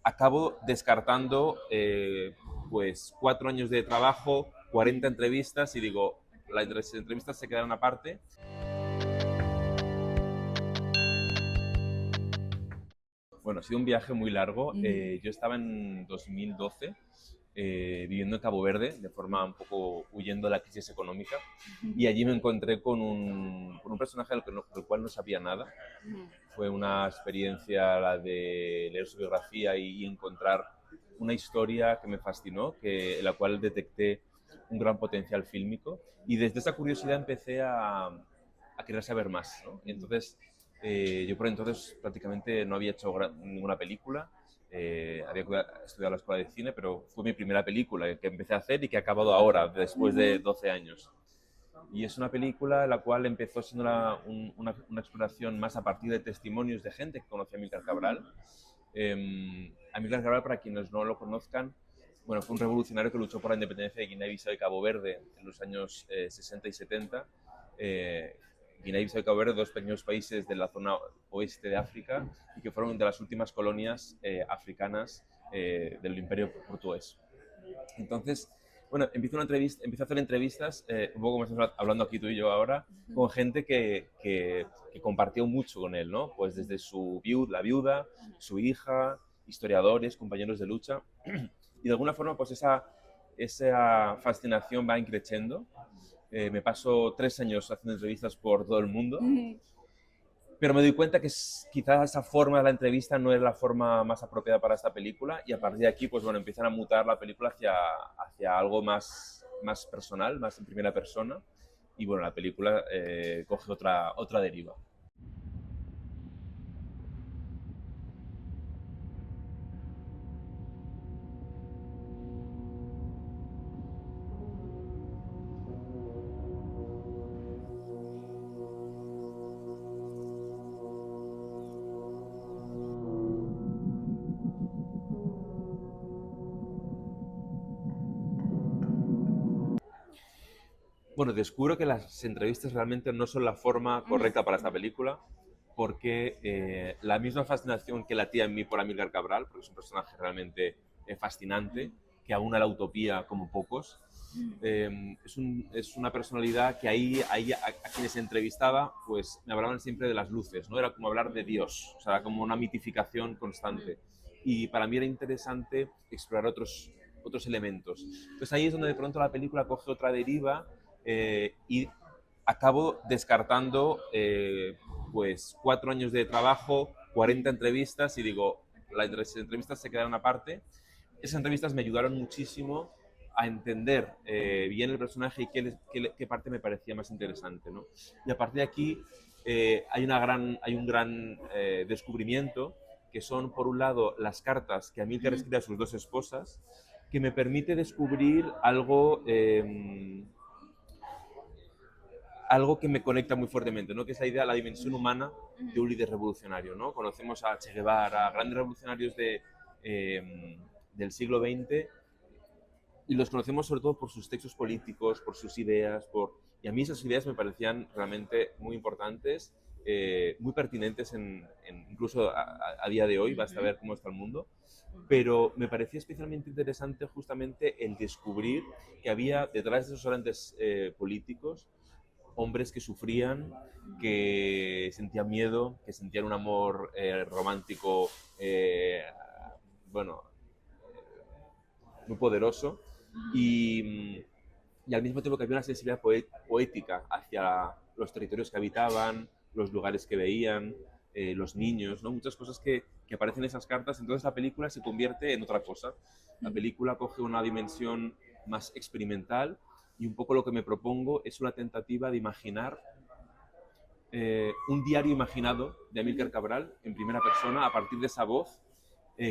acabo descartando pues 4 años de trabajo, 40 entrevistas y digo, las entrevistas se quedaron aparte. Bueno, ha sido un viaje muy largo. Ujú, Yo estaba en 2012 viviendo en Cabo Verde, de forma un poco huyendo de la crisis económica, y allí me encontré con un personaje del cual no sabía nada. ujú, Fue una experiencia la de leer su biografía y encontrar una historia que me fascinó, en la cual detecté un gran potencial fílmico, y desde esa curiosidad empecé a querer saber más, ¿no? ujú, Entonces, yo por entonces prácticamente no había hecho ninguna película, había estudiado la escuela de cine, pero fue mi primera película que empecé a hacer y que he acabado ahora, después de ujú, 12 años. Y es una película la cual empezó siendo una exploración más a partir de testimonios de gente que conocía a Amílcar Cabral. Amílcar Cabral, para quienes no lo conozcan, bueno, fue un revolucionario que luchó por la independencia de Guinea-Bissau y Cabo Verde en los años 60 y 70. Eh, Guinea-Bissau y Cabo Verde, dos pequeños países de la zona oeste de África y que fueron de las últimas colonias africanas del Imperio Portugués. Entonces, bueno, empiezo a hacer entrevistas, un poco como estamos hablando aquí tú y yo ahora, ujú, con gente que compartió mucho con él, ¿no? Pues desde la viuda, su hija, historiadores, compañeros de lucha. Y de alguna forma, pues esa fascinación va increciendo. Me paso 3 años haciendo entrevistas por todo el mundo, ujú. pero me doy cuenta que quizás esa forma de la entrevista no es la forma más apropiada para esta película, y a partir de aquí, pues bueno, empiezan a mutar la película hacia algo más personal, más en primera persona, y bueno, la película coge otra deriva. Bueno, descubro que las entrevistas realmente no son la forma Ujú, correcta para esta película, porque la misma fascinación que latía en mí por Amílcar Cabral, porque es un personaje realmente fascinante, que aúna la utopía como pocos, ujú, es una personalidad que ahí a quienes entrevistaba, pues me hablaban siempre de las luces, ¿no? Era como hablar de Dios, o sea, era como una mitificación ujú, constante. Y para mí era interesante explorar otros elementos. Entonces ahí es donde de pronto la película coge otra deriva y acabo descartando pues 4 años de trabajo, 40 entrevistas y digo, las entrevistas se quedaron aparte. Esas entrevistas me ayudaron muchísimo a entender bien el personaje y qué parte me parecía más interesante, ¿no? Y a partir de aquí hay un gran descubrimiento, que son, por un lado, las cartas que Amílcar ujú, escribe a sus dos esposas, que me permite descubrir algo que me conecta muy fuertemente, ¿no? Que es la idea, la dimensión humana de ujú, un líder revolucionario, ¿no? Conocemos a Che Guevara, grandes revolucionarios del siglo XX, y los conocemos sobre todo por sus textos políticos, por sus ideas, y a mí esas ideas me parecían realmente muy importantes, muy pertinentes incluso a día de hoy, basta ujú, ver cómo está el mundo, ujú, pero me parecía especialmente interesante justamente el descubrir que había detrás de esos grandes políticos hombres que sufrían, ujú, que sentían miedo, que sentían un amor romántico, eh, bueno, muy poderoso, ujú, y al mismo tiempo que había una sensibilidad poética hacia los territorios que habitaban, los lugares que veían, los niños, ¿no? Muchas cosas que aparecen en esas cartas. Entonces la película se convierte en otra cosa. La ujú, película coge una dimensión más experimental, y un poco lo que me propongo es una tentativa de imaginar un diario imaginado de Amílcar ujú, Cabral en primera persona a partir de esa voz,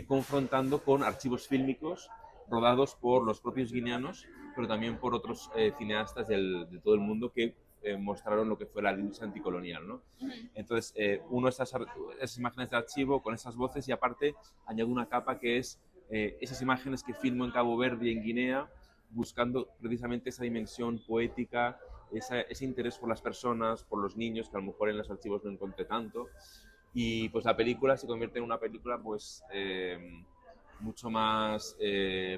confrontando con archivos fílmicos rodados por los propios guineanos, pero también por otros cineastas de todo el mundo que mostraron lo que fue la lucha anticolonial, ¿no? ujú. Entonces, uno esas imágenes de archivo con esas voces, y aparte añado una capa que es esas imágenes que filmo en Cabo Verde y en Guinea, buscando precisamente esa dimensión poética, ese interés por las personas, por los niños, que a lo mejor en los archivos no encontré tanto. Y pues la película se convierte en una película pues mucho más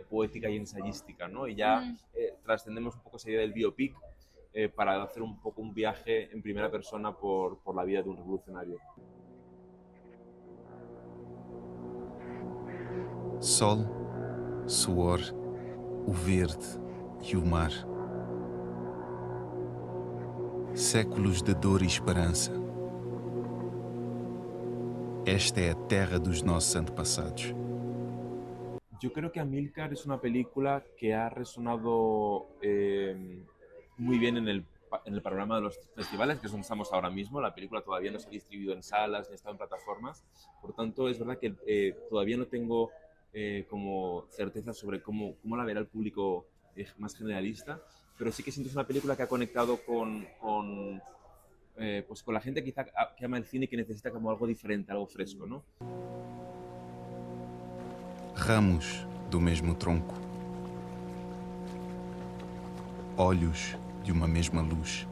poética y ensayística, ¿no? Y ya Ujú. trascendemos un poco esa idea del biopic para hacer un poco un viaje en primera persona por la vida de un revolucionario. Sol, suor, o verde e o mar. Séculos de dor e esperança. Esta é a terra dos nossos antepassados. Yo creo que Amílcar es una película que ha resonado muy bien en el panorama de los festivales, que es donde estamos ahora mismo. La película todavía no se ha distribuido en salas ni ha estado en plataformas. Por tanto, es verdad que todavía no tengo como certeza sobre cómo la verá el público más generalista, pero sí que siento que es una película que ha conectado pues con la gente quizá que ama el cine y que necesita como algo diferente, algo fresco, ¿no? Ramos do mesmo tronco. Olhos de uma mesma luz.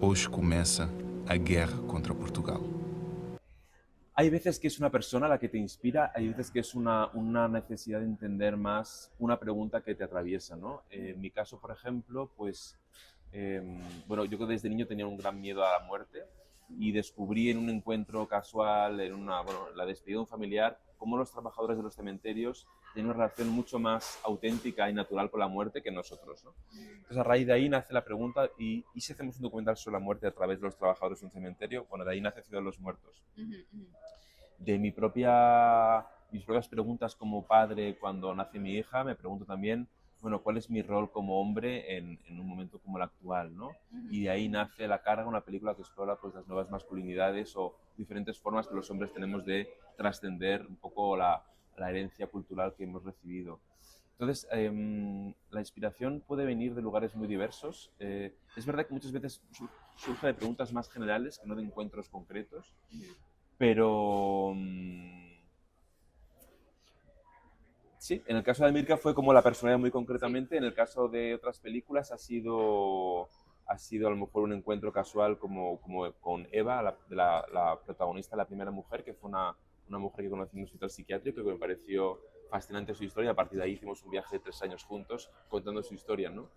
Hoje começa a guerra contra Portugal. Hay veces que es una persona la que te inspira, hay veces que es una necesidad de entender más una pregunta que te atraviesa, ¿no? En mi caso, por ejemplo, pues, bueno, yo desde niño tenía un gran miedo a la muerte y descubrí en un encuentro casual, bueno, la despedida de un familiar, cómo los trabajadores de los cementerios tienen una relación mucho más auténtica y natural con la muerte que nosotros, ¿no? Entonces, a raíz de ahí nace la pregunta, ¿y si hacemos un documental sobre la muerte a través de los trabajadores de un cementerio? Bueno, de ahí nace Ciudad de los Muertos. Ujú, ujú. De mis propias preguntas como padre cuando nace mi hija, me pregunto también, bueno, ¿cuál es mi rol como hombre en un momento como el actual, ¿no? Ujú. Y de ahí nace La Carga, una película que explora pues, las nuevas masculinidades o diferentes formas que los hombres tenemos de trascender un poco la herencia cultural que hemos recibido. Entonces, la inspiración puede venir de lugares muy diversos. Es verdad que muchas veces surge de preguntas más generales que no de encuentros concretos, pero sí, en el caso de Mirka fue como la personalidad muy concretamente, en el caso de otras películas ha sido a lo mejor un encuentro casual como con Eva, la protagonista, la primera mujer, que fue una mujer que conocí en un hospital psiquiátrico, que me pareció fascinante su historia. A partir de ahí hicimos un viaje de 3 años juntos contando su historia, ¿no?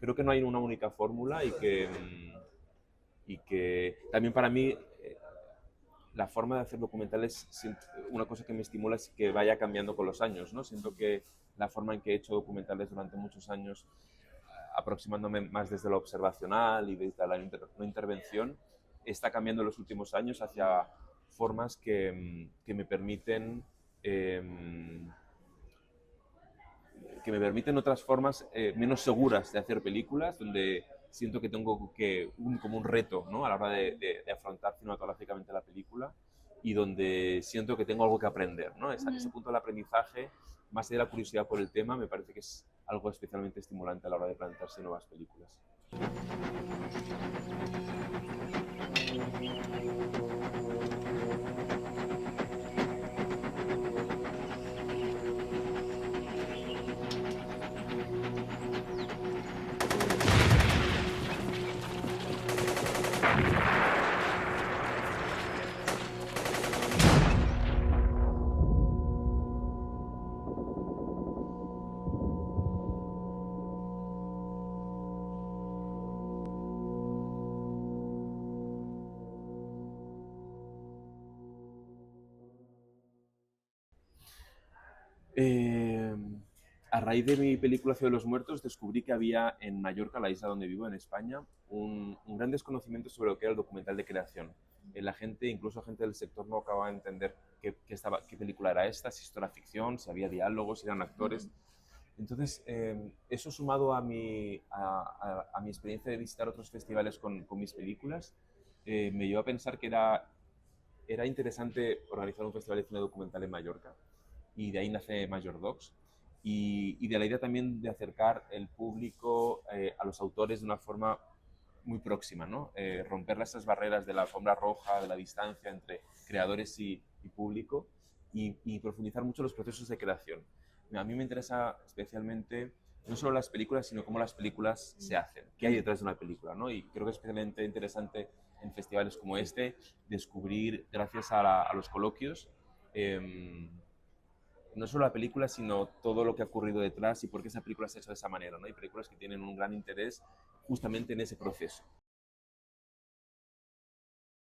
Creo que no hay una única fórmula y que también para mí la forma de hacer documentales, una cosa que me estimula es que vaya cambiando con los años, ¿no? Siento que la forma en que he hecho documentales durante muchos años, aproximándome más desde lo observacional y desde la no intervención, está cambiando en los últimos años hacia formas que me permiten otras formas menos seguras de hacer películas, donde siento que tengo como un reto, ¿no? A la hora de afrontar cinematográficamente la película y donde siento que tengo algo que aprender, ¿no? Ese punto del aprendizaje, más allá de la curiosidad por el tema, me parece que es algo especialmente estimulante a la hora de plantearse nuevas películas. Eh, a raíz de mi película Ciudad de los Muertos descubrí que había en Mallorca, la isla donde vivo, en España, un gran desconocimiento sobre lo que era el documental de creación. La gente, incluso gente del sector, no acababa de entender qué película era esta, si esto era ficción, si había diálogos, si eran actores. Entonces, eso sumado a mi experiencia de visitar otros festivales con mis películas, me llevó a pensar que era interesante organizar un festival de cine documental en Mallorca. Y de ahí nace Major Docs. Y de la idea también de acercar el público a los autores de una forma muy próxima, ¿no? Romper esas barreras de la alfombra roja, de la distancia entre creadores y público y profundizar mucho los procesos de creación. A mí me interesa especialmente no solo las películas, sino cómo las películas se hacen, qué hay detrás de una película, ¿no? Y creo que es especialmente interesante en festivales como este descubrir, gracias a los coloquios, no solo la película, sino todo lo que ha ocurrido detrás y por qué esa película se ha hecho de esa manera, ¿no? Hay películas que tienen un gran interés justamente en ese proceso.